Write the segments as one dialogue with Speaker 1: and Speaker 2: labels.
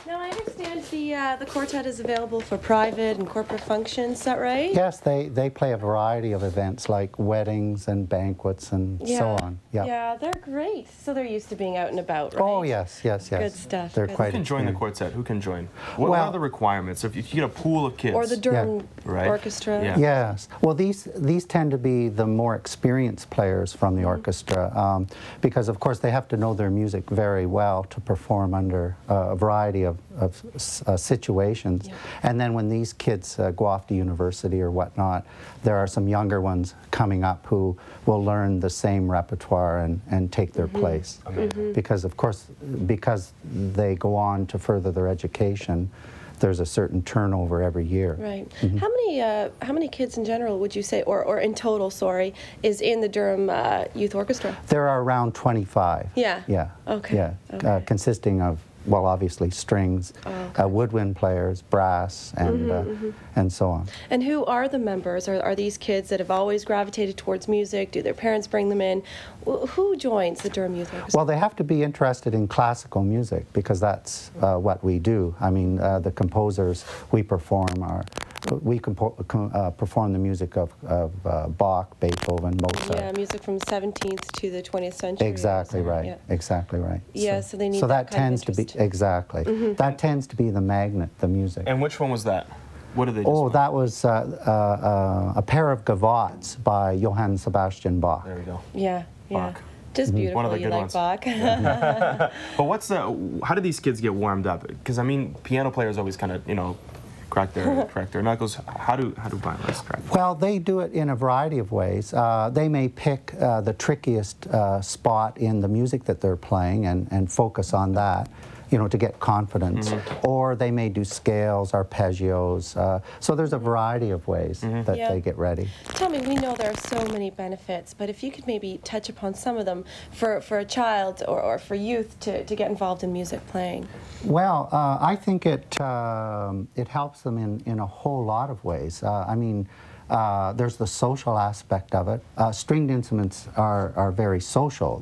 Speaker 1: Now, I understand the quartet is available for private and corporate functions, is that right?
Speaker 2: Yes, they play a variety of events like weddings and banquets and so on. Yeah.
Speaker 1: Yeah, they're great. So they're used to being out and about, right?
Speaker 2: Oh, yes.
Speaker 1: Good stuff.
Speaker 2: They're
Speaker 1: good
Speaker 2: quite
Speaker 3: Who can join the quartet? Who can join? What are the requirements? If you get a pool of kids.
Speaker 1: Or the Durham Orchestra.
Speaker 3: Yeah.
Speaker 2: Yes. Well, these tend to be the more experienced players from the orchestra because, of course, they have to know their music very well to perform under a variety of situations.
Speaker 1: Yeah.
Speaker 2: And then when these kids go off to university or whatnot, there are some younger ones coming up who will learn the same repertoire and take their place. Because, of course, because they go on to further their education, there's a certain turnover every year.
Speaker 1: Right. How many kids in general would you say, or in total, sorry, is in the Durham Youth Orchestra?
Speaker 2: There are around 25.
Speaker 1: Yeah.
Speaker 2: Yeah.
Speaker 1: Okay.
Speaker 2: Yeah.
Speaker 1: Okay.
Speaker 2: Consisting of, well, obviously strings, woodwind players, brass, and and so on.
Speaker 1: And who are the members? Are these kids that have always gravitated towards music? Do their parents bring them in? Who joins the Durham Youth Orchestra?
Speaker 2: Well, they have to be interested in classical music because that's what we do. I mean, the composers we perform are. We perform the music of Bach, Beethoven, Mozart.
Speaker 1: Yeah, music from the 17th to the 20th century.
Speaker 2: Exactly right.
Speaker 1: Yeah.
Speaker 2: Exactly right.
Speaker 1: Yeah, so they need
Speaker 2: so that
Speaker 1: that kind of
Speaker 2: tends to be
Speaker 1: interest.
Speaker 2: exactly. That tends to be the magnet, the music.
Speaker 3: And which one was that? What did they?
Speaker 2: Oh, that was a pair of gavottes by Johann Sebastian Bach.
Speaker 3: There we go.
Speaker 1: Yeah, yeah.
Speaker 3: Bach.
Speaker 1: Just beautiful.
Speaker 3: One of the
Speaker 1: you
Speaker 3: good
Speaker 1: like
Speaker 3: ones.
Speaker 1: Bach.
Speaker 3: But what's the? How do these kids get warmed up? Because I mean, piano players always kind of crack their knuckles. How do violinists crack?
Speaker 2: Well, they do it in a variety of ways. They may pick the trickiest spot in the music that they're playing and focus on that, to get confidence. Or they may do scales, arpeggios. So there's a variety of ways that they get ready.
Speaker 1: Tell me, we know there are so many benefits, but if you could maybe touch upon some of them for a child or for youth to get involved in music playing.
Speaker 2: Well, I think it helps them in a whole lot of ways. I mean, there's the social aspect of it. Stringed instruments are very social.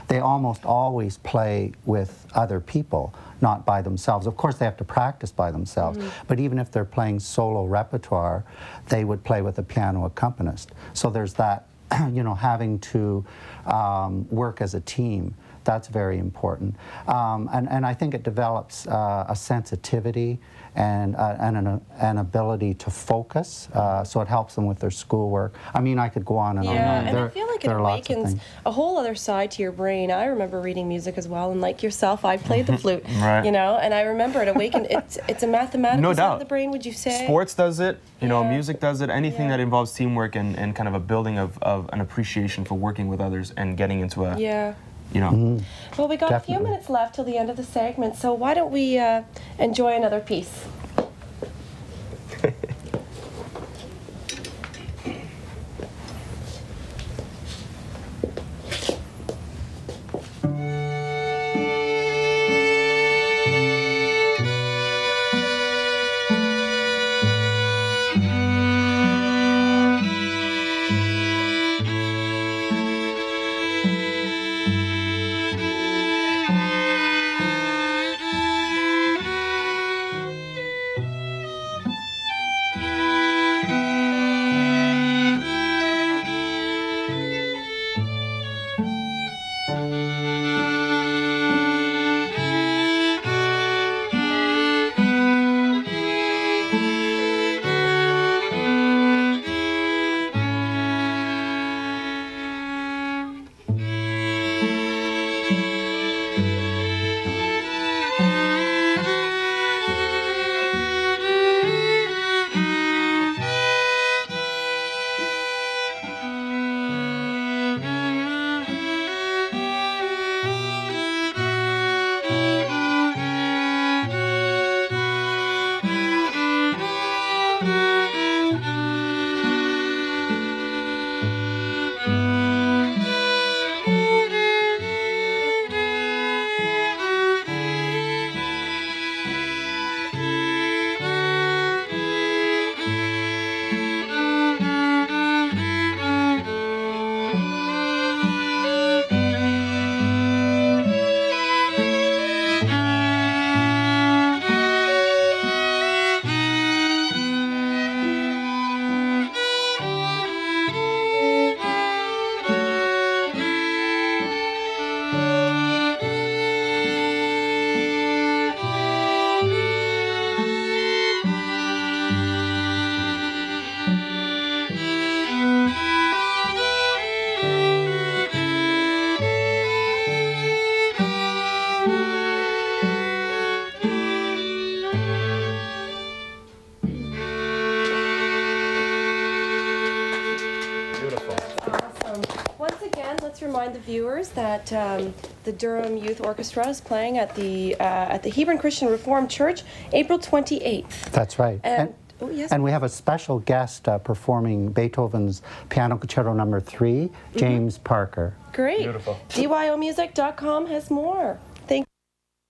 Speaker 2: They almost always play with other people, not by themselves. Of course, they have to practice by themselves, but even if they're playing solo repertoire, they would play with a piano accompanist. So there's that, having to work as a team. That's very important. And I think it develops a sensitivity and an ability to focus, so it helps them with their schoolwork. I mean, I could go on and on.
Speaker 1: Yeah, and I feel like it awakens a whole other side to your brain. I remember reading music as well, and like yourself, I played the flute,
Speaker 3: Right.
Speaker 1: and I remember it awakened. It's a mathematical
Speaker 3: No
Speaker 1: side
Speaker 3: doubt.
Speaker 1: of the brain, would you say?
Speaker 3: Sports does it,
Speaker 1: Yeah.
Speaker 3: music does it, anything
Speaker 1: Yeah.
Speaker 3: that involves teamwork and kind of a building of an appreciation for working with others and getting into a,
Speaker 1: Yeah.
Speaker 3: Mm-hmm.
Speaker 1: Well, we got a
Speaker 2: Definitely.
Speaker 1: few minutes left till the end of the segment, so why don't we enjoy another piece? remind the viewers that the Durham Youth Orchestra is playing at the Hebron Christian Reformed Church, April 28th.
Speaker 2: That's right.
Speaker 1: Oh, yes.
Speaker 2: And we have a special guest performing Beethoven's Piano Concerto No. 3, James Parker.
Speaker 1: Great.
Speaker 3: Beautiful.
Speaker 1: DYOmusic.com has more.